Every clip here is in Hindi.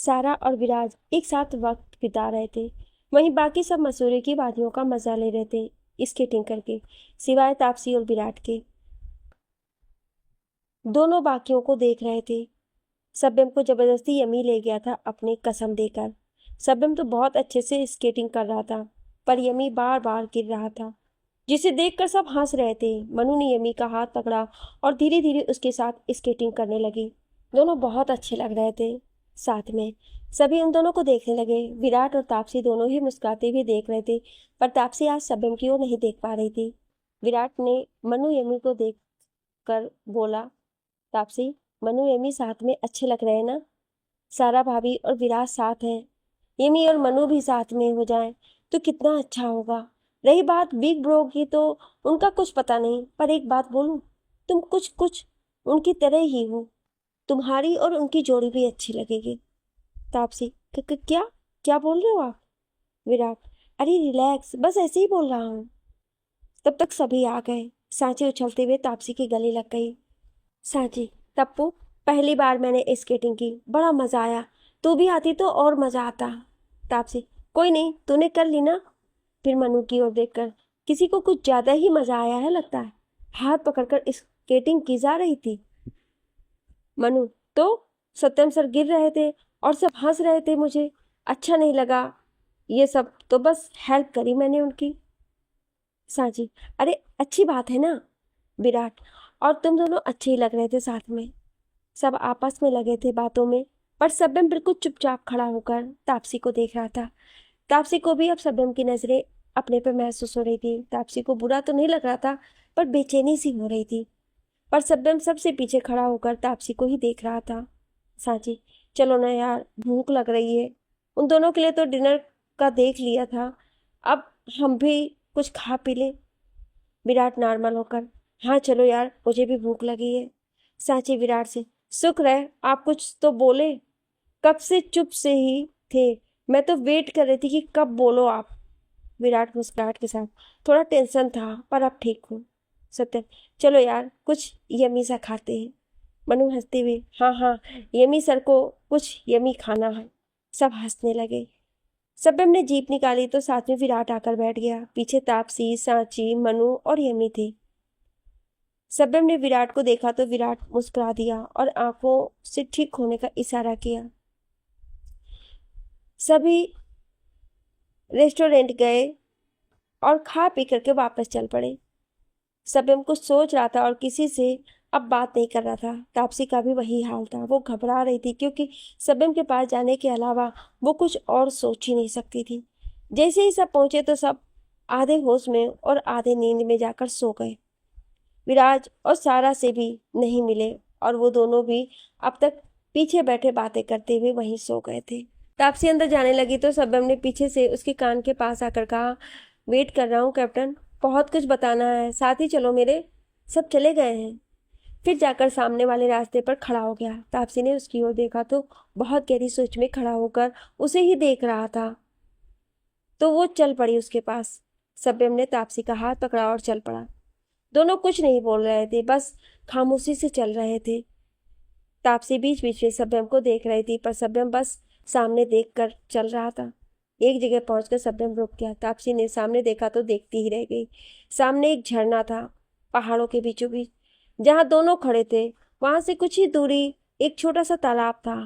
सारा और विराज एक साथ वक्त बिता रहे थे। वहीं बाकी सब मसूरी की वादियों का मजा ले रहे थे स्केटिंग करके, सिवाय तापसी और विराट के। दोनों बाकियों को देख रहे थे। सब्यम को जबरदस्ती यमी ले गया था अपने कसम देकर। सब्यम तो बहुत अच्छे से स्केटिंग कर रहा था, पर यमी बार बार गिर रहा था, जिसे देखकर सब हंस रहे थे। मनु ने यमी का हाथ पकड़ा और धीरे धीरे उसके साथ स्केटिंग करने लगी। दोनों बहुत अच्छे लग रहे थे साथ में। सभी उन दोनों को देखने लगे। विराट और तापसी दोनों ही मुस्कुराते हुए देख रहे थे, पर तापसी आज सब्यम की ओर नहीं देख पा रही थी। विराट ने मनु यमी को देख कर बोला, तापसी, मनु यमी साथ में अच्छे लग रहे हैं ना? सारा भाभी और विराट साथ हैं, यमी और मनु भी साथ में हो जाएं तो कितना अच्छा होगा। रही बात बिग ब्रो की, तो उनका कुछ पता नहीं, पर एक बात बोलूं, तुम कुछ कुछ उनकी तरह ही हो। तुम्हारी और उनकी जोड़ी भी अच्छी लगेगी। तापसी, क्या क्या बोल रहे हो आप? विराट, अरे रिलैक्स, बस ऐसे ही बोल रहा हूँ। तब तक सभी आ गए। सांची उछलते हुए तापसी के गले लग गई। सांची, तप्पू, पहली बार मैंने स्केटिंग की, बड़ा मजा आया। तू भी आती तो और मजा आता। तापसी, कोई नहीं, तूने कर ली ना। फिर मनु की ओर देखकर, किसी को कुछ ज्यादा ही मजा आया है लगता है। हाथ पकड़कर स्केटिंग की जा रही थी। मनु, तो सत्यम सर गिर रहे थे और सब हंस रहे थे, मुझे अच्छा नहीं लगा ये सब, तो बस हेल्प करी मैंने उनकी। सांची, अरे अच्छी बात है ना। विराट, और तुम दोनों अच्छे ही लग रहे थे साथ में। सब आपस में लगे थे बातों में, पर सब्यम बिल्कुल चुपचाप खड़ा होकर तापसी को देख रहा था। तापसी को भी अब सब्यम की नजरें अपने पे महसूस हो रही थी। तापसी को बुरा तो नहीं लग रहा था, पर बेचैनी सी हो रही थी। पर सब्यम सबसे पीछे खड़ा होकर तापसी को ही देख रहा था। सांची, चलो ना यार, भूख लग रही है। उन दोनों के लिए तो डिनर का देख लिया था, अब हम भी कुछ खा पी लें। विराट नॉर्मल होकर, हाँ चलो यार, मुझे भी भूख लगी है। सांची विराट से, शुक्र है आप कुछ तो बोले, कब से चुप से ही थे, मैं तो वेट कर रही थी कि कब बोलो आप। विराट मुस्कुराहट के साथ, थोड़ा टेंशन था पर अब ठीक हूँ। सत्यम, चलो यार कुछ यमी सा खाते हैं। मनु हंसते हुए, हाँ हाँ, यमी सर को कुछ यमी खाना है। सब हंसने लगे। सब्यम ने जीप निकाली तो साथ में विराट आकर बैठ गया। पीछे तापसी, सांची, मनु और यमी थी। सब्यम ने विराट को देखा तो विराट मुस्कुरा दिया और आंखों से ठीक होने का इशारा किया। सभी रेस्टोरेंट गए और खा पी करके वापस चल पड़े। सब्यम कुछ सोच रहा था और किसी से अब बात नहीं कर रहा था। तापसी का भी वही हाल था, वो घबरा रही थी क्योंकि सब्यम के पास जाने के अलावा वो कुछ और सोच ही नहीं सकती थी। जैसे ही सब पहुंचे तो सब आधे होश में और आधे नींद में जाकर सो गए। विराज और सारा से भी नहीं मिले और वो दोनों भी अब तक पीछे बैठे बातें करते हुए वहीं सो गए थे। तापसी अंदर जाने लगी तो सब्यम ने पीछे से उसके कान के पास आकर कहा, वेट कर रहा हूँ कैप्टन, बहुत कुछ बताना है, साथ ही चलो मेरे। सब चले गए हैं। फिर जाकर सामने वाले रास्ते पर खड़ा हो गया। तापसी ने उसकी ओर देखा तो बहुत गहरी सोच में खड़ा होकर उसे ही देख रहा था, तो वो चल पड़ी उसके पास। सब्यम ने तापसी का हाथ पकड़ा और चल पड़ा। दोनों कुछ नहीं बोल रहे थे, बस खामोशी से चल रहे थे। तापसी बीच बीच में सब्यम को देख रही थी, पर सब्यम बस सामने देख कर चल रहा था। एक जगह पहुंचकर सब्यम रुक गया। तापसी ने सामने देखा तो देखती ही रह गई। सामने एक झरना था, पहाड़ों के बीचों बीच। जहां दोनों खड़े थे वहां से कुछ ही दूरी एक छोटा सा तालाब था।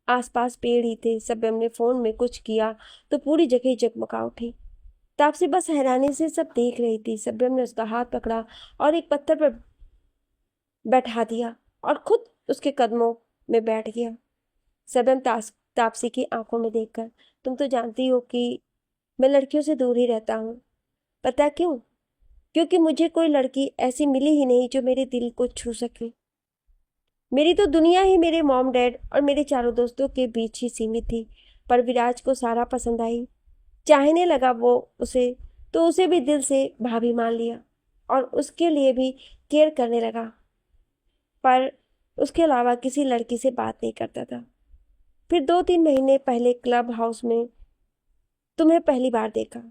आसपास पेड़ ही थे। सब्यम ने फोन में कुछ किया तो पूरी जगह जगमगा उठी। तापसी बस हैरानी से सब देख रही थी। सब्यम ने उसका हाथ पकड़ा और एक पत्थर पर बैठा दिया और खुद उसके कदमों में बैठ गया। सब्यम तापसी की आंखों में देखकर, तुम तो जानती हो कि मैं लड़कियों से दूर ही रहता हूँ। पता क्यों? क्योंकि मुझे कोई लड़की ऐसी मिली ही नहीं जो मेरे दिल को छू सके। मेरी तो दुनिया ही मेरे मॉम डैड और मेरे चारों दोस्तों के बीच ही सीमित थी। पर विराज को सारा पसंद आई। चाहने लगा वो उसे, तो उसे भी दिल से भाभी मान लिया और उसके लिए भी केयर करने लगा, पर उसके अलावा किसी लड़की से बात नहीं करता था। फिर 2-3 महीने पहले क्लब हाउस में तुम्हें पहली बार देखा।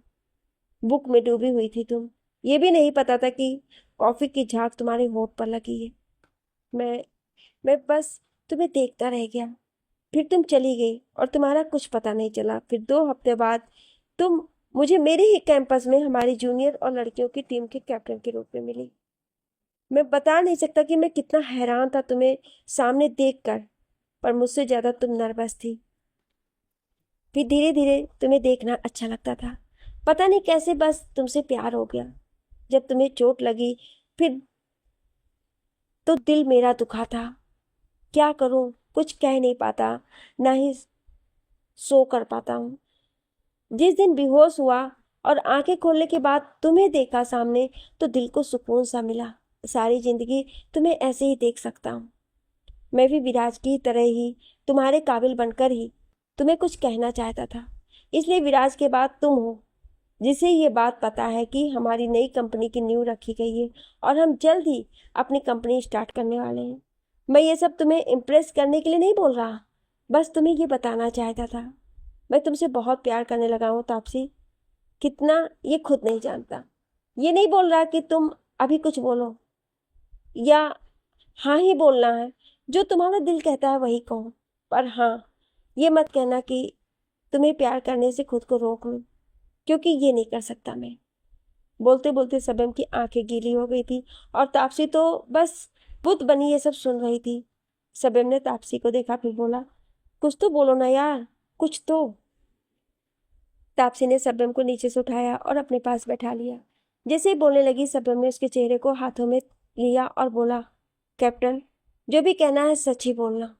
बुक में डूबी हुई थी तुम। ये भी नहीं पता था कि कॉफी की झाग तुम्हारे होठ पर लगी है। मैं मैं बस तुम्हें देखता रह गया। फिर तुम चली गई और तुम्हारा कुछ पता नहीं चला। फिर 2 हफ्ते बाद तुम मुझे मेरे ही कैंपस में हमारी जूनियर और लड़कियों की टीम के कैप्टन के रूप में मिली। मैं बता नहीं सकता कि मैं कितना हैरान था तुम्हें सामने देखकर, पर मुझसे ज़्यादा तुम नर्वस थी। फिर धीरे धीरे तुम्हें देखना अच्छा लगता था। पता नहीं कैसे बस तुमसे प्यार हो गया। जब तुम्हें चोट लगी फिर तो दिल मेरा दुखा था। क्या करूं, कुछ कह नहीं पाता, ना ही सो कर पाता हूँ। जिस दिन बेहोश हुआ और आंखें खोलने के बाद तुम्हें देखा सामने, तो दिल को सुकून सा मिला। सारी जिंदगी तुम्हें ऐसे ही देख सकता हूँ। मैं भी विराज की तरह ही तुम्हारे काबिल बनकर ही तुम्हें कुछ कहना चाहता था। इसलिए विराज के बाद तुम हो जिसे ये बात पता है कि हमारी नई कंपनी की नींव रखी गई है और हम जल्द ही अपनी कंपनी स्टार्ट करने वाले हैं। मैं ये सब तुम्हें इम्प्रेस करने के लिए नहीं बोल रहा, बस तुम्हें ये बताना चाहता था। मैं तुमसे बहुत प्यार करने लगा हूँ तापसी, कितना ये खुद नहीं जानता। ये नहीं बोल रहा कि तुम अभी कुछ बोलो या हाँ ही बोलना है, जो तुम्हारा दिल कहता है वही कहो। पर हाँ, ये मत कहना कि तुम्हें प्यार करने से खुद को रोक लूं, क्योंकि ये नहीं कर सकता मैं। बोलते बोलते सबम की आंखें गीली हो गई थी और तापसी तो बस बुत बनी ये सब सुन रही थी। सबम ने तापसी को देखा, फिर बोला, कुछ तो बोलो ना यार, कुछ तो। तापसी ने सबम को नीचे से उठाया और अपने पास बैठा लिया। जैसे ही बोलने लगी, सबम ने उसके चेहरे को हाथों में लिया और बोला, कैप्टन, जो भी कहना है सच ही बोलना।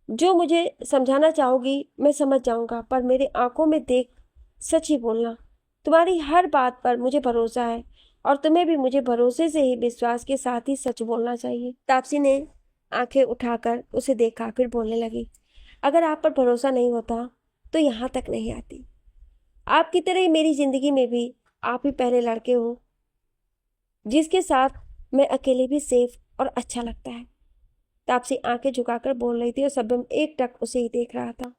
जो मुझे समझाना चाहोगी मैं समझ जाऊंगा, पर मेरे आंखों में देख सच ही बोलना। तुम्हारी हर बात पर मुझे भरोसा है और तुम्हें भी मुझे भरोसे से ही विश्वास के साथ ही सच बोलना चाहिए। तापसी ने आंखें उठाकर उसे देखा, फिर बोलने लगी, अगर आप पर भरोसा नहीं होता तो यहाँ तक नहीं आती। आपकी तरह ही मेरी जिंदगी में भी आप ही पहले लड़के हो जिसके साथ मैं अकेले भी सेफ और अच्छा लगता है। तापसी आंखें झुकाकर बोल रही थी और सबम एक टक उसे ही देख रहा था।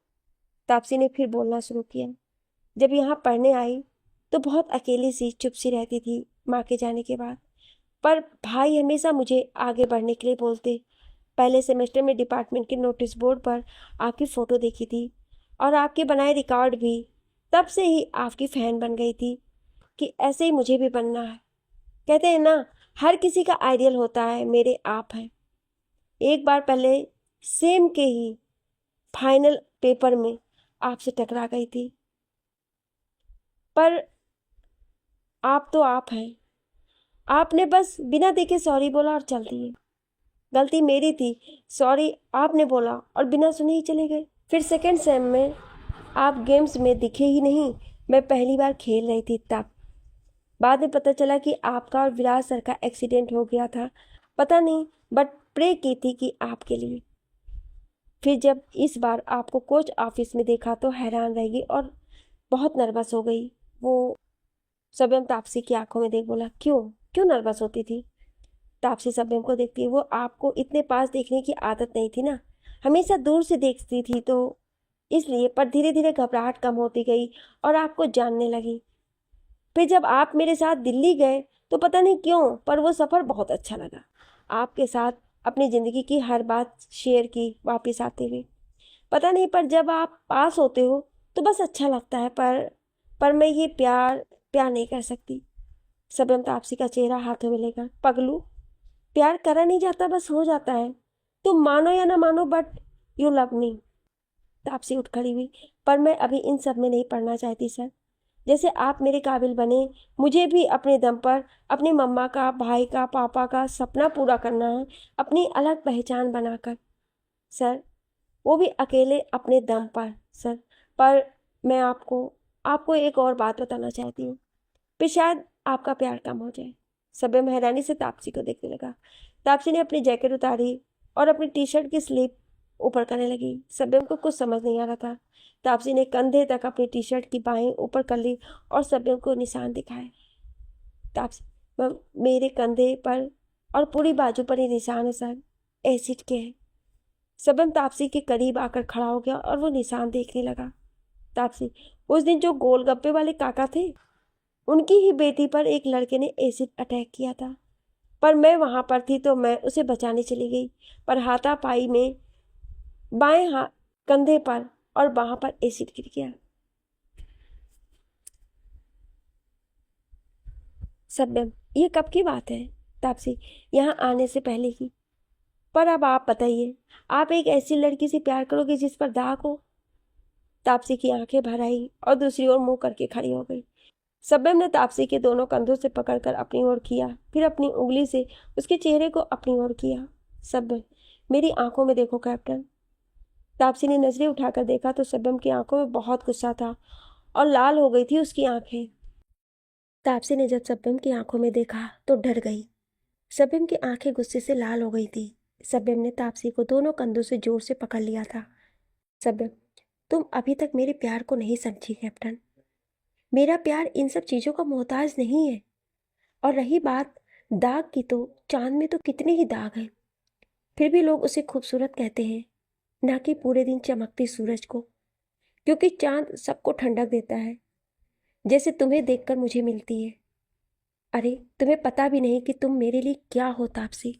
तापसी ने फिर बोलना शुरू किया, जब यहाँ पढ़ने आई तो बहुत अकेली सी चुप सी रहती थी माँ के जाने के बाद, पर भाई हमेशा मुझे आगे बढ़ने के लिए बोलते। पहले सेमेस्टर में डिपार्टमेंट के नोटिस बोर्ड पर आपकी फ़ोटो देखी थी और आपके बनाए रिकॉर्ड भी, तब से ही आपकी फ़ैन बन गई थी कि ऐसे ही मुझे भी बनना है। कहते हैं ना, हर किसी का आइडियल होता है, मेरे आप हैं। एक बार पहले सेम के ही फाइनल पेपर में आपसे टकरा गई थी, पर आप तो आप हैं। आपने बस बिना देखे सॉरी बोला और चल दिए। गलती मेरी थी, सॉरी आपने बोला और बिना सुने ही चले गए। फिर सेकेंड सेम में आप गेम्स में दिखे ही नहीं। मैं पहली बार खेल रही थी तब। बाद में पता चला कि आपका और विराज सर का एक्सीडेंट हो गया था। पता नहीं, बट प्रे की थी कि आपके लिए। फिर जब इस बार आपको कोच ऑफिस में देखा तो हैरान रह गई और बहुत नर्वस हो गई। वो सबम तापसी की आंखों में देख बोला, क्यों क्यों नर्वस होती थी? तापसी सबम को देखती, वो आपको इतने पास देखने की आदत नहीं थी ना, हमेशा दूर से देखती थी, तो इसलिए। पर धीरे धीरे घबराहट कम होती गई और आपको जानने लगी। फिर जब आप मेरे साथ दिल्ली गए तो पता नहीं क्यों, पर वो सफ़र बहुत अच्छा लगा। आपके साथ अपनी ज़िंदगी की हर बात शेयर की वापस आते हुए। पता नहीं, पर जब आप पास होते हो तो बस अच्छा लगता है। पर मैं ये प्यार प्यार नहीं कर सकती। सबम तापसी का चेहरा हाथों में लेकर, पगलू, प्यार करा नहीं जाता, बस हो जाता है। तुम मानो या ना मानो, but you love me. Taapsee उठ खड़ी हुई, पर मैं अभी इन सब में नहीं पढ़ना चाहती सर। जैसे आप मेरे काबिल बने, मुझे भी अपने दम पर अपनी मम्मा का, भाई का, पापा का सपना पूरा करना है, अपनी अलग पहचान बनाकर सर, वो भी अकेले अपने दम पर सर। पर मैं आपको आपको एक और बात बताना चाहती हूँ, फिर शायद आपका प्यार कम हो जाए। सबम हैरानी से तापसी को देखने लगा। तापसी ने अपनी जैकेट उतारी और अपनी टी शर्ट की स्लीव ऊपर करने लगी। सबम को कुछ समझ नहीं आ रहा था। तापसी ने कंधे तक अपनी टी शर्ट की बाहें ऊपर कर ली और सबम को निशान दिखाए। तापसी, मेरे कंधे पर और पूरी बाजू पर ही निशान है सर, एसिड के हैं। सबम तापसी के करीब आकर खड़ा हो गया और वो निशान देखने लगा। तापसी, उस दिन जो गोलगप्पे वाले काका थे, उनकी ही बेटी पर एक लड़के ने एसिड अटैक किया था, पर मैं वहां पर थी तो मैं उसे बचाने चली गई, पर हाथापाई में बाएं हाथ कंधे पर, और वहां पर एसिड गिर गया। सत्यम, ये कब की बात है? तापसी, यहाँ आने से पहले की। पर अब आप बताइए, आप एक ऐसी लड़की से प्यार करोगे जिस पर दाग हो? तापसी की आंखें भर आई और दूसरी ओर मुंह करके खड़ी हो गई। सब्यम ने तापसी के दोनों कंधों से पकड़कर अपनी ओर किया, फिर अपनी उंगली से उसके चेहरे को अपनी ओर किया। सब्यम, मेरी आंखों में देखो कैप्टन। तापसी ने नजरें उठाकर देखा तो सब्यम की आंखों में बहुत गुस्सा था और लाल हो गई थी उसकी आंखें। तापसी ने जब सब्यम की आंखों में देखा तो डर गई। सब्यम की आंखें गुस्से से लाल हो गई थी। सब्यम ने तापसी को दोनों कंधों से जोर से पकड़ लिया था। सब्यम, तुम अभी तक मेरे प्यार को नहीं समझी कैप्टन। मेरा प्यार इन सब चीजों का मोहताज नहीं है। और रही बात दाग की, तो चांद में तो कितने ही दाग हैं, फिर भी लोग उसे खूबसूरत कहते हैं, ना कि पूरे दिन चमकती सूरज को, क्योंकि चांद सबको ठंडक देता है, जैसे तुम्हें देखकर मुझे मिलती है। अरे तुम्हें पता भी नहीं कि तुम मेरे लिए क्या हो तापसी।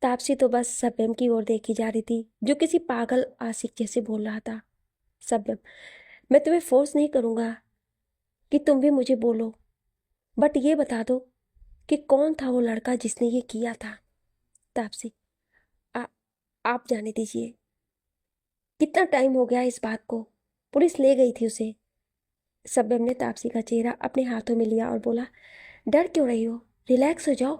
तापसी तो बस सब्यम की ओर देखी जा रही थी, जो किसी पागल आशिक जैसे बोल रहा था। सब्यम, मैं तुम्हें फोर्स नहीं करूंगा कि तुम भी मुझे बोलो, बट ये बता दो कि कौन था वो लड़का जिसने ये किया था। तापसी, आ, आप जाने दीजिए। कितना टाइम हो गया इस बात को, पुलिस ले गई थी उसे। सब्यम ने तापसी का चेहरा अपने हाथों में लिया और बोला, डर क्यों रही हो, रिलैक्स हो जाओ।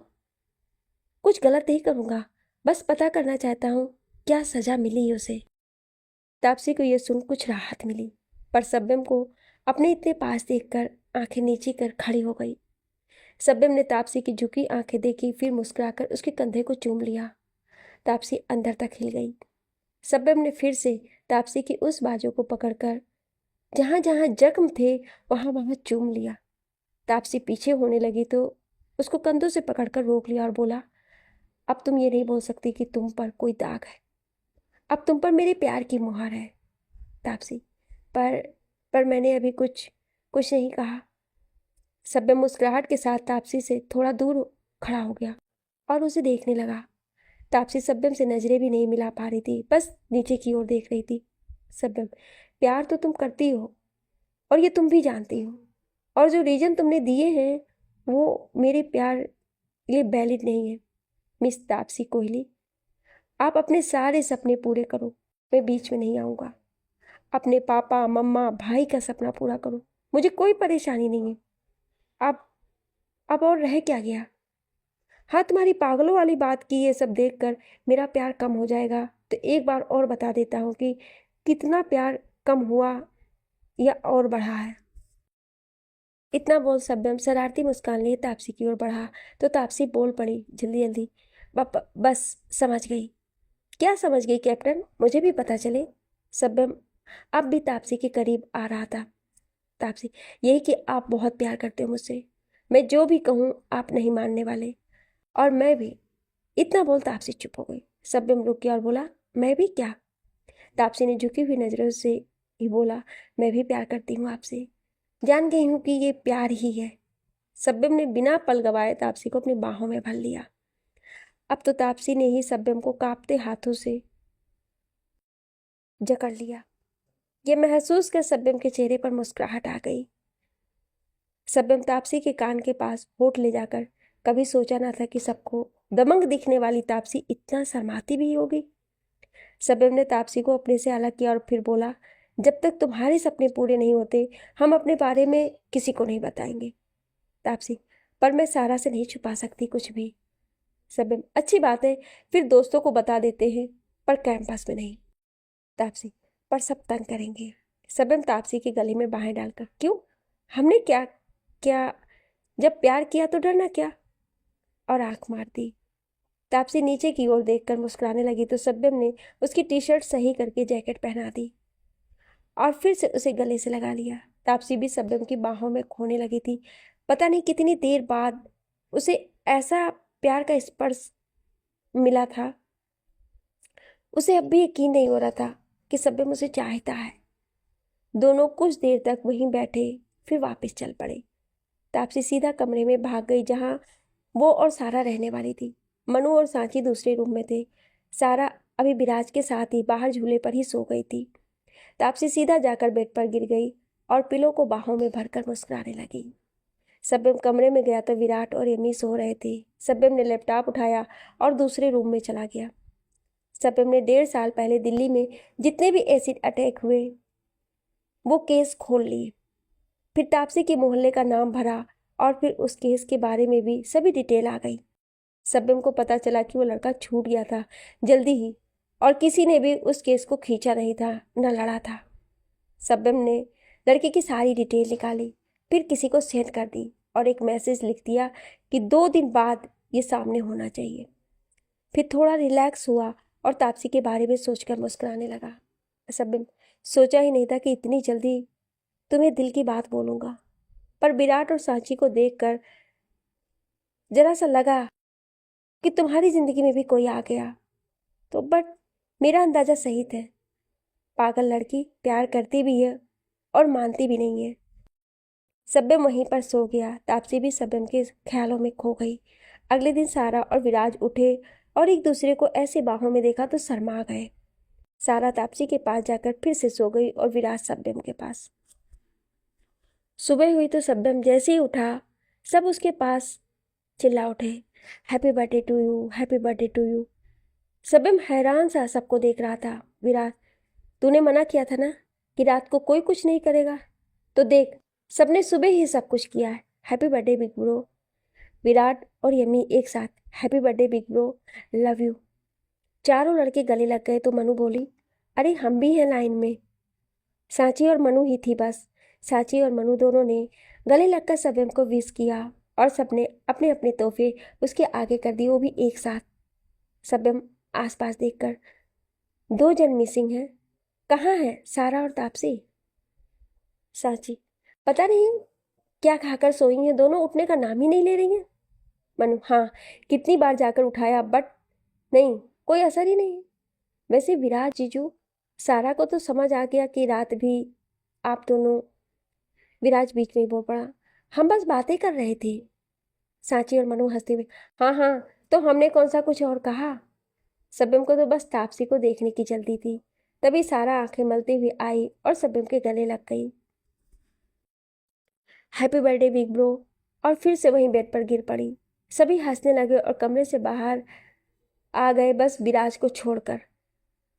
कुछ गलत नहीं करूंगा, बस पता करना चाहता हूँ क्या सजा मिली उसे। तापसी को यह सुन कुछ राहत मिली, पर सब्यम को अपने इतने पास देखकर आंखें नीची कर खड़ी हो गई। सब्यम ने तापसी की झुकी आंखें देखी, फिर मुस्कुराकर उसके कंधे को चूम लिया। तापसी अंदर तक हिल गई। सब्यम ने फिर से तापसी की उस बाजू को पकड़कर जहां जहां जख्म थे वहां वहां चूम लिया। तापसी पीछे होने लगी तो उसको कंधों से पकड़कर रोक लिया और बोला, अब तुम ये नहीं बोल सकती कि तुम पर कोई दाग है। अब तुम पर मेरे प्यार की मुहर है तापसी। पर पर मैंने अभी कुछ कुछ नहीं कहा। सब्यम मुस्कुराहट के साथ तापसी से थोड़ा दूर खड़ा हो गया और उसे देखने लगा। तापसी सब्यम से नजरें भी नहीं मिला पा रही थी, बस नीचे की ओर देख रही थी। सब्यम, प्यार तो तुम करती हो और ये तुम भी जानती हो, और जो रीजन तुमने दिए हैं वो मेरे प्यार लिए वैलिड नहीं है। मिस तापसी कोहली, आप अपने सारे सपने पूरे करो, मैं बीच में नहीं आऊँगा। अपने पापा मम्मा भाई का सपना पूरा करो, मुझे कोई परेशानी नहीं है। अब अब और रह क्या गया? हाँ, तुम्हारी पागलों वाली बात की ये सब देखकर मेरा प्यार कम हो जाएगा, तो एक बार और बता देता हूँ कि कितना प्यार कम हुआ या और बढ़ा है। इतना बोल सब्यम शरारती मुस्कान लिए तापसी की ओर बढ़ा तो तापसी बोल पड़ी जल्दी जल्दी, बस समझ गई। क्या समझ गई कैप्टन, मुझे भी पता चले। सब्यम अब भी तापसी के करीब आ रहा था। तापसी, यही कि आप बहुत प्यार करते हो मुझसे, मैं जो भी कहूँ आप नहीं मानने वाले, और मैं भी। इतना बोल तापसी चुप हो गई। सब्यम रुक गया और बोला, मैं भी क्या? तापसी ने झुकी हुई नजरों से ही बोला, मैं भी प्यार करती हूँ आपसे, जान गई हूँ कि ये प्यार ही है। सब्यम ने बिना पल गवाए तापसी को अपनी बाहों में भर लिया। अब तो तापसी ने ही सब्यम को कांपते हाथों से जकड़ लिया। ये महसूस कर सब्यम के चेहरे पर मुस्कुराहट आ गई। सब्यम तापसी के कान के पास होठ ले जाकर, कभी सोचा ना था कि सबको दबंग दिखने वाली तापसी इतना शर्माती भी होगी। सब्यम ने तापसी को अपने से अलग किया और फिर बोला, जब तक तुम्हारे सपने पूरे नहीं होते हम अपने बारे में किसी को नहीं बताएंगे। तापसी, पर मैं सारा से नहीं छुपा सकती कुछ भी। सब्यम, अच्छी बात है, फिर दोस्तों को बता देते हैं, पर कैंपस में नहीं। तापसी, पर सब तंग करेंगे। सब्यम तापसी के गले में बाहें डालकर, क्यों, हमने क्या क्या, जब प्यार किया तो डरना क्या, और आंख मार दी। तापसी नीचे की ओर देखकर मुस्कुराने लगी तो सब्यम ने उसकी टी शर्ट सही करके जैकेट पहना दी और फिर से उसे गले से लगा लिया। तापसी भी सब्यम की बाहों में खोने लगी थी। पता नहीं कितनी देर बाद उसे ऐसा प्यार का स्पर्श मिला था। उसे अब भी यकीन नहीं हो रहा था कि सब्यम उसे चाहता है। दोनों कुछ देर तक वहीं बैठे, फिर वापस चल पड़े। तापसी सीधा कमरे में भाग गई जहां वो और सारा रहने वाली थी। मनु और सांची दूसरे रूम में थे। सारा अभी विराज के साथ ही बाहर झूले पर ही सो गई थी। तापसी सीधा जाकर बेड पर गिर गई और पिलो को बाहों में भरकर मुस्कुराने लगी। सब्यम कमरे में गया तो विराट और यमी सो रहे थे। सब्यम ने लैपटॉप उठाया और दूसरे रूम में चला गया। सब्यम ने 1.5 साल पहले दिल्ली में जितने भी एसिड अटैक हुए वो केस खोल लिए। फिर तापसी के मोहल्ले का नाम भरा और फिर उस केस के बारे में भी सभी डिटेल आ गई। सब्यम को पता चला कि वो लड़का छूट गया था जल्दी ही, और किसी ने भी उस केस को खींचा नहीं था, न लड़ा था। सब्यम ने लड़के की सारी डिटेल निकाली, फिर किसी को सेंड कर दी और एक मैसेज लिख दिया कि 2 दिन बाद ये सामने होना चाहिए। फिर थोड़ा रिलैक्स हुआ और तापसी के बारे में सोचकर मुस्कुराने लगा। सब्यम, सोचा ही नहीं था कि इतनी जल्दी तुम्हें दिल की बात बोलूँगा, पर विराट और सांची को देखकर जरा सा लगा कि तुम्हारी ज़िंदगी में भी कोई आ गया तो, बट मेरा अंदाज़ा सही था। पागल लड़की प्यार करती भी है और मानती भी नहीं है। सब्यम वहीं पर सो गया। तापसी भी सब्यम के ख्यालों में खो गई। अगले दिन सारा और विराज उठे और एक दूसरे को ऐसे बाहों में देखा तो शर्मा गए। सारा तापसी के पास जाकर फिर से सो गई और विराज सब्यम के पास। सुबह हुई तो सब्यम जैसे ही उठा सब उसके पास चिल्ला उठे, happy birthday to you, happy birthday to you. Sabyam हैरान सा सबको देख रहा था। विराज, तूने मना किया था ना कि रात को कोई कुछ नहीं करेगा, तो देख सबने सुबह ही सब कुछ किया है। Happy birthday big bro. Virat और यमी एक साथ, happy birthday big bro, love you. चारों लड़के गले लग गए तो मनु बोली, अरे हम भी हैं लाइन में। सांची और मनु ही थी बस। सांची और मनु दोनों ने गले लगकर सब्यम को विश किया और सबने अपने अपने तोहफे उसके आगे कर दिए, वो भी एक साथ। सब्यम आसपास देखकर, 2 जन मिसिंग हैं, कहाँ है सारा और तापसी? सांची, पता नहीं क्या खाकर सोई हैं दोनों, उठने का नाम ही नहीं ले रही हैं। मनु, हाँ कितनी बार जाकर उठाया बट नहीं, कोई असर ही नहीं। वैसे विराट जीजू, सारा को तो समझ आ गया कि रात भी आप दोनों। विराज बीच में बोल पड़ा, हम बस बातें कर रहे थे। सांची और मनु हंसते हुए, हाँ हाँ, तो हमने कौन सा कुछ और कहा। सब्यम को तो बस तापसी को देखने की जल्दी थी। तभी सारा आंखें मलते हुए आई और सब्यम के गले लग गई। हैप्पी बर्थडे बिग ब्रो, और फिर से वहीं बेड पर गिर पड़ी। सभी हंसने लगे और कमरे से बाहर आ गए, बस विराज को छोड़कर।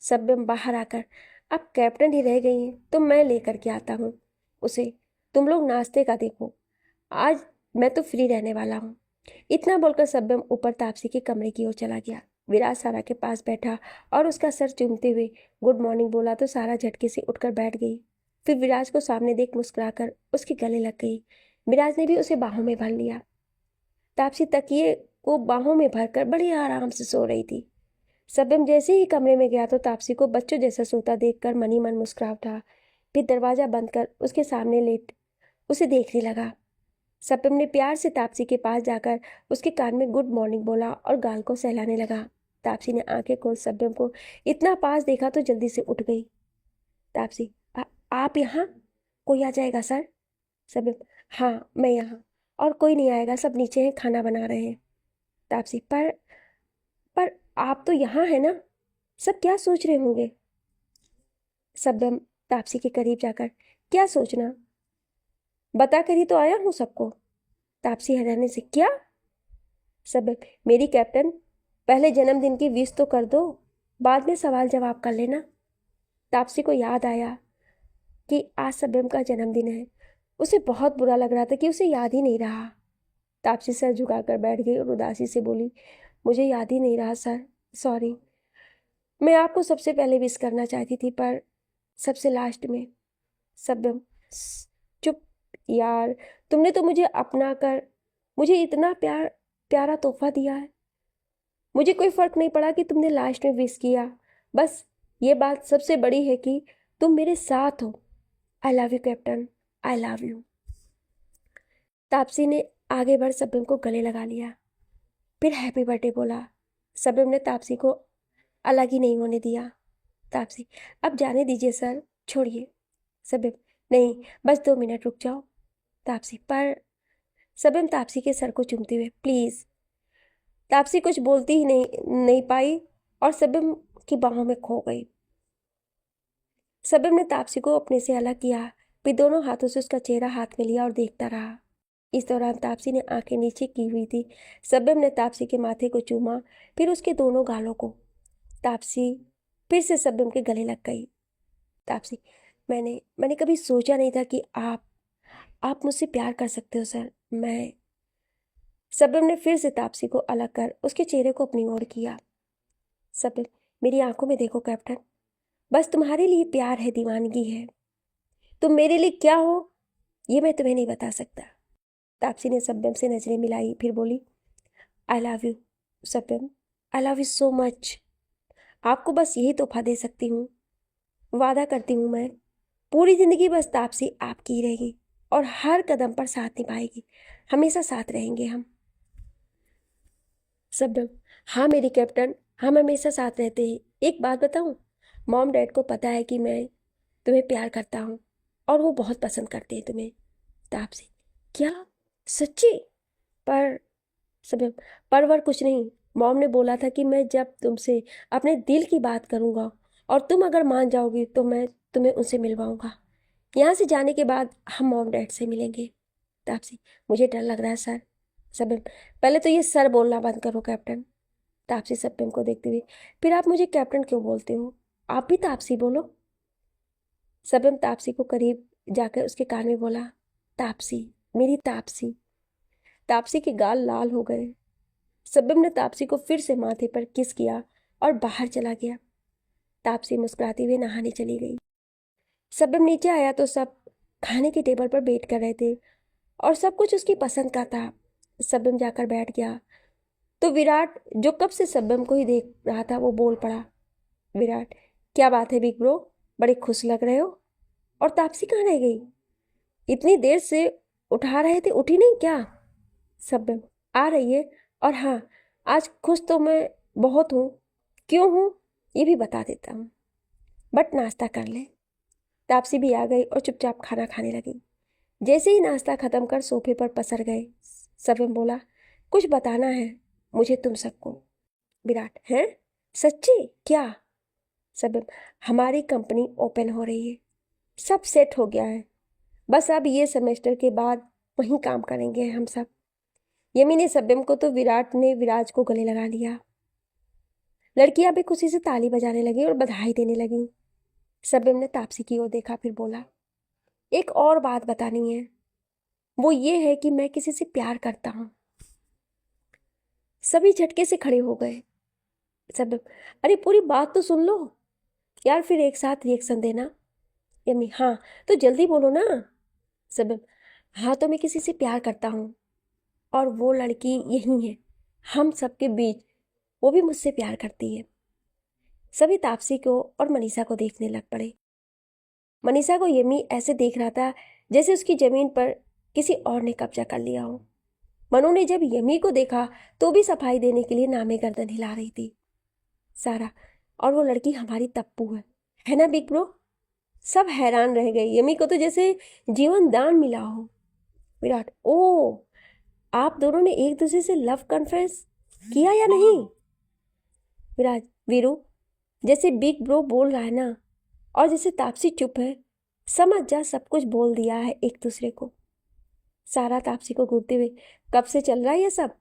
सब्यम बाहर आकर, अब कैप्टन ही रह गई हैं तो मैं लेकर के आता हूँ उसे, तुम लोग नाश्ते का देखो, आज मैं तो फ्री रहने वाला हूँ। इतना बोलकर सब्यम ऊपर तापसी के कमरे की ओर चला गया। विराज सारा के पास बैठा और उसका सर चूमते हुए गुड मॉर्निंग बोला तो सारा झटके से उठकर बैठ गई। फिर विराज को सामने देख मुस्कुराकर उसके गले लग गई। विराज ने भी उसे बाहों में भर लिया। तापसी तकिए को बाहों में भरकर बड़ी आराम से सो रही थी। सब्यम जैसे ही कमरे में गया तो तापसी को बच्चों जैसा सोता देखकर मन ही मन मुस्कुरा उठा। फिर दरवाजा बंद कर उसके सामने लेट उसे देखने लगा। सब्यम ने प्यार से तापसी के पास जाकर उसके कान में गुड मॉर्निंग बोला और गाल को सहलाने लगा। तापसी ने आंखें खोल सब्यम को इतना पास देखा तो जल्दी से उठ गई। तापसी, आप यहाँ? कोई आ जाएगा सर? सब्यम, हाँ मैं यहाँ, और कोई नहीं आएगा, सब नीचे हैं, खाना बना रहे हैं। तापसी, पर आप तो यहाँ है ना, सब क्या सोच रहे होंगे? सब्यम तापसी के करीब जाकर, क्या सोचना, बता कर ही तो आया हूँ सबको। तापसी हैरानी से, क्या? सब्यम, मेरी कैप्टन, पहले जन्मदिन की विश तो कर दो, बाद में सवाल जवाब कर लेना। तापसी को याद आया कि आज सब्यम का जन्मदिन है। उसे बहुत बुरा लग रहा था कि उसे याद ही नहीं रहा। तापसी सर झुकाकर बैठ गई और उदासी से बोली, मुझे याद ही नहीं रहा सर, सॉरी। मैं आपको सबसे पहले विश करना चाहती थी पर सबसे लास्ट में। सब्यम, चुप यार, तुमने तो मुझे अपना कर मुझे इतना प्यारा तोहफा दिया है। मुझे कोई फर्क नहीं पड़ा कि तुमने लास्ट में विश किया, बस ये बात सबसे बड़ी है कि तुम मेरे साथ हो। I love you captain, I love you. Taapsee ने आगे बढ़ सब्यम को गले लगा लिया, फिर हैप्पी बर्थडे बोला। सब्यम ने तापसी को अलग ही नहीं होने दिया। तापसी, अब जाने दीजिए सर, छोड़िए। सब्यम, नहीं, बस 2 मिनट रुक जाओ। तापसी, पर। सब्यम तापसी के सर को चूमते हुए, प्लीज़। तापसी कुछ बोलती ही नहीं पाई और सब्यम की बाहों में खो गई। सबब ने तापसी को अपने से अलग किया, फिर दोनों हाथों से उसका चेहरा हाथ में लिया और देखता रहा। इस दौरान तापसी ने आंखें नीचे की हुई थी। सबब ने तापसी के माथे को चूमा, फिर उसके दोनों गालों को। तापसी फिर से सबब के गले लग गई। तापसी, मैंने कभी सोचा नहीं था कि आप मुझसे प्यार कर सकते हो सर। मैं सबब ने फिर से तापसी को अलग कर उसके चेहरे को अपनी ओर किया। सबब, मेरी आंखों में देखो कैप्टन, बस तुम्हारे लिए प्यार है, दीवानगी है। तुम मेरे लिए क्या हो ये मैं तुम्हें नहीं बता सकता। तापसी ने सबब से नजरें मिलाई, फिर बोली, आई लव यू सबब, I love you so much. आपको बस यही तोहफा दे सकती हूँ। वादा करती हूँ मैं पूरी जिंदगी बस तापसी आपकी ही रहेगी और हर कदम पर साथ निभाएगी। हमेशा साथ रहेंगे हम। सबब, हाँ मेरी कैप्टन, हम हमेशा साथ रहते हैं। एक बात बताऊँ, मॉम डैड को पता है कि मैं तुम्हें प्यार करता हूँ और वो बहुत पसंद करते हैं तुम्हें। तापसी, क्या सच्ची? पर सबब, परवर कुछ नहीं। मॉम ने बोला था कि मैं जब तुमसे अपने दिल की बात करूँगा और तुम अगर मान जाओगी तो मैं तुम्हें उनसे मिलवाऊंगा। यहाँ से जाने के बाद हम मॉम डैड से मिलेंगे। तापसी, मुझे डर लग रहा है सर। सबब, पहले तो ये सर बोलना बंद करो कैप्टन। तापसी सबब को देखते हुए, फिर आप मुझे कैप्टन क्यों बोलते हो? आप भी तापसी बोलो। सबब तापसी को करीब जाकर उसके कान में बोला, तापसी, मेरी तापसी। तापसी के गाल लाल हो गए। सबब ने तापसी को फिर से माथे पर किस किया और बाहर चला गया। तापसी मुस्कुराती हुई नहाने चली गई। सबब नीचे आया तो सब खाने के टेबल पर बैठ कर रहे थे और सब कुछ उसकी पसंद का था। सबब जाकर बैठ गया तो विराट, जो कब से सबब को ही देख रहा था, वो बोल पड़ा, विराट, क्या बात है बिग ब्रो, बड़े खुश लग रहे हो। और तापसी कहाँ रह गई? इतनी देर से उठा रहे थे, उठी नहीं क्या? सबब, आ रही है। और हाँ, आज खुश तो मैं बहुत हूँ। क्यों हूँ ये भी बता देता हूँ, बट नाश्ता कर ले। तापसी भी आ गई और चुपचाप खाना खाने लगी। जैसे ही नाश्ता खत्म कर सोफे पर पसर गए, सबब बोला, कुछ बताना है मुझे तुम सबको। विराट, हैं? सच्ची? क्या? सबब, हमारी कंपनी ओपन हो रही है, सब सेट हो गया है, बस अब ये सेमेस्टर के बाद वहीं काम करेंगे हम सब। यमी ने सबब को तो विराट ने विराज को गले लगा लिया। लड़कियां भी खुशी से ताली बजाने लगी और बधाई देने लगी। सबब ने तापसी की ओर देखा, फिर बोला, एक और बात बतानी है, वो ये है कि मैं किसी से प्यार करता हूँ। सभी झटके से खड़े हो गए। सबब, अरे पूरी बात तो सुन लो यार, फिर एक साथ रिएक्शन देना। यमी, हाँ तो जल्दी बोलो ना। सबब, हाँ तो मैं किसी से प्यार करता हूँ और वो लड़की यही है हम सबके बीच, वो भी मुझसे प्यार करती है। सभी तापसी को और मनीषा को देखने लग पड़े। मनीषा को यमी ऐसे देख रहा था जैसे उसकी जमीन पर किसी और ने कब्जा कर लिया हो। मनु ने जब यमी को देखा तो भी सफाई देने के लिए नामे गर्दन हिला रही थी। सारा, और वो लड़की हमारी तप्पू है ना बिग ब्रो? सब हैरान रह गए। यमी को तो जैसे जीवन दान मिला हो। विराट, ओ, आप दोनों ने एक दूसरे से लव कन्फेस किया या नहीं? विराट, वीरू, जैसे बिग ब्रो बोल रहा है ना, और जैसे तापसी चुप है, समझ जा सब कुछ बोल दिया है एक दूसरे को। सारा तापसी को घूरते हुए, कब से चल रहा है ये सब?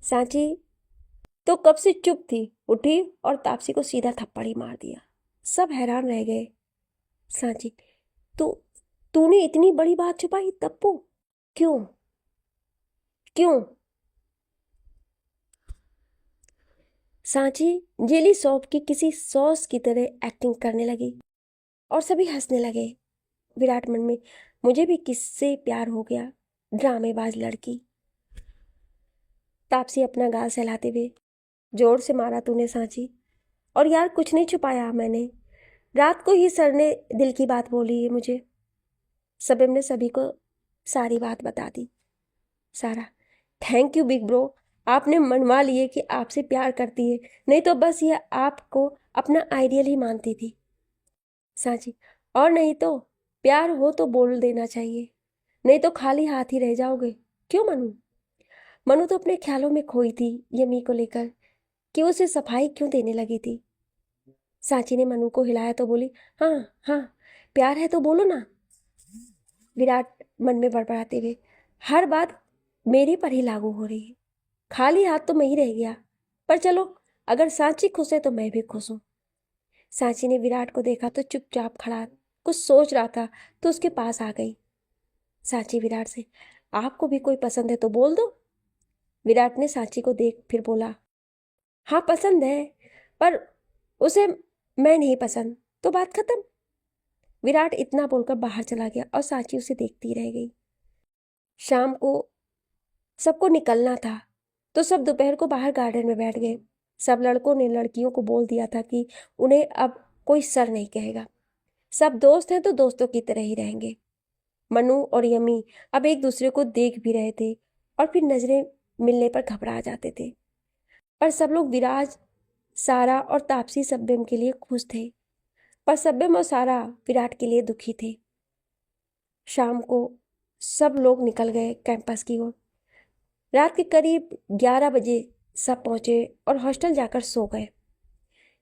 सांची तो कब से चुप थी, उठी और तापसी को सीधा थप्पड़ ही मार दिया। सब हैरान रह गए। सांची, तू तूने इतनी बड़ी बात छुपाई तप्पू? क्यों क्यों? सांची जेली सौंप की किसी सॉस की तरह एक्टिंग करने लगी और सभी हंसने लगे। विराट मन में, मुझे भी किससे प्यार हो गया, ड्रामेबाज लड़की। तापसी अपना गाल सहलाते हुए, जोर से मारा तूने सांची। और यार कुछ नहीं छुपाया मैंने, रात को ही सर ने दिल की बात बोली है मुझे। सबब ने सभी को सारी बात बता दी। सारा, थैंक यू बिग ब्रो, आपने मनवा लिए कि आपसे प्यार करती है, नहीं तो बस ये आपको अपना आइडियल ही मानती थी। सांची, और नहीं तो प्यार हो तो बोल देना चाहिए, नहीं तो खाली हाथ ही रह जाओगे। क्यों मनु? मनु तो अपने ख्यालों में खोई थी यमी को लेकर कि उसे सफाई क्यों देने लगी थी। सांची ने मनु को हिलाया तो बोली, हाँ हाँ प्यार है तो बोलो ना। विराट मन में बड़बड़ाते हुए, हर बात मेरे पर ही लागू हो रही है, खाली हाथ तो मैं ही रह गया, पर चलो अगर सांची खुश है तो मैं भी खुश हूँ। सांची ने विराट को देखा तो चुपचाप खड़ा कुछ सोच रहा था तो उसके पास आ गई। सांची विराट से, आपको भी कोई पसंद है तो बोल दो। विराट ने सांची को देख फिर बोला, हाँ पसंद है, पर उसे मैं नहीं पसंद, तो बात खत्म। विराट इतना बोलकर बाहर चला गया और सांची उसे देखती रह गई। शाम को सबको निकलना था तो सब दोपहर को बाहर गार्डन में बैठ गए। सब लड़कों ने लड़कियों को बोल दिया था कि उन्हें अब कोई सर नहीं कहेगा, सब दोस्त हैं तो दोस्तों की तरह ही रहेंगे। मनु और यमी अब एक दूसरे को देख भी रहे थे और फिर नजरें मिलने पर घबरा जाते थे, पर सब लोग विराज, सारा और तापसी सब्यम के लिए खुश थे, पर सब्यम और सारा विराट के लिए दुखी थे। शाम को सब लोग निकल गए कैंपस की ओर। रात के करीब 11 बजे सब पहुंचे और हॉस्टल जाकर सो गए।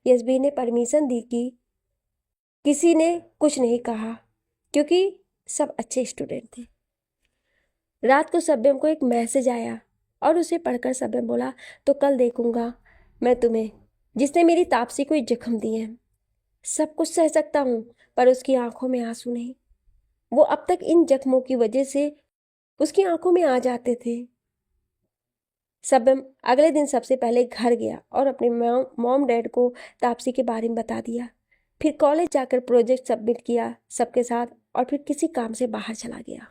यशबीर ने परमिशन दी कि किसी ने कुछ नहीं कहा क्योंकि सब अच्छे स्टूडेंट थे। रात को सब्यम को एक मैसेज आया और उसे पढ़कर सब्यम बोला, तो कल देखूंगा मैं तुम्हें जिसने मेरी तापसी को जख्म दिए हैं। सब कुछ सह सकता हूँ, पर उसकी आंखों में आंसू नहीं। वो अब तक इन जख्मों की वजह से उसकी आंखों में आ जाते थे। सब्यम अगले दिन सबसे पहले घर गया और अपने मॉम डैड को तापसी के बारे में बता दिया। फिर कॉलेज जाकर प्रोजेक्ट सबमिट किया सबके साथ और फिर किसी काम से बाहर चला गया।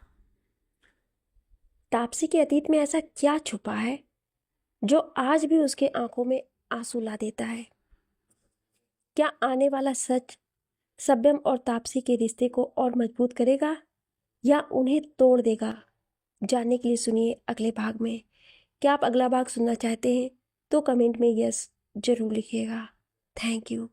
तापसी के अतीत में ऐसा क्या छुपा है जो आज भी उसके आंखों में आंसू ला देता है? क्या आने वाला सच सब्यम और तापसी के रिश्ते को और मजबूत करेगा या उन्हें तोड़ देगा? जानने के लिए सुनिए अगले भाग में। क्या आप अगला भाग सुनना चाहते हैं तो कमेंट में यस जरूर लिखिएगा। Thank you.